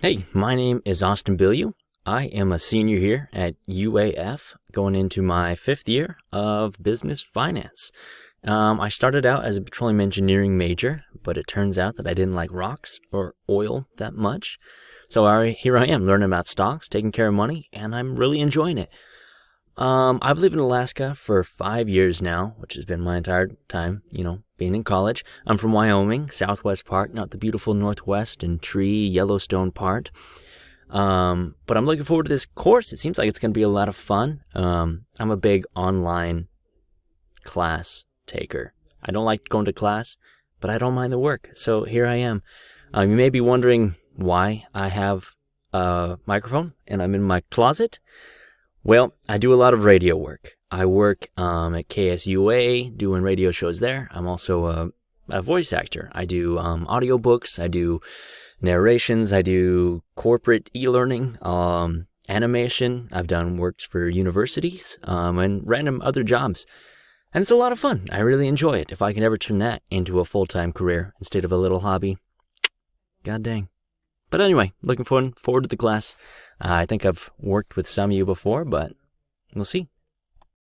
Hey, my name is Austin Billieu. I am a senior here at UAF, going into my 5th year of business finance. I started out as a petroleum engineering major, but it turns out that I didn't like rocks or oil that much. Here I am learning about stocks, taking care of money, and I'm really enjoying it. I've lived in Alaska for 5 years now, which has been my entire time, being in college. I'm from Wyoming, southwest part, not the beautiful northwest and tree Yellowstone part. But I'm looking forward to this course. It seems like it's going to be a lot of fun. I'm a big online class taker. I don't like going to class, but I don't mind the work. So here I am. You may be wondering why I have a microphone and I'm in my closet. Well, I do a lot of radio work. I work at KSUA doing radio shows there. I'm also a voice actor. I do audiobooks. I do narrations. I do corporate e-learning, animation. I've done works for universities and random other jobs. And it's a lot of fun. I really enjoy it. If I can ever turn that into a full-time career instead of a little hobby, god dang. But anyway, looking forward to the class. I think I've worked with some of you before, but we'll see.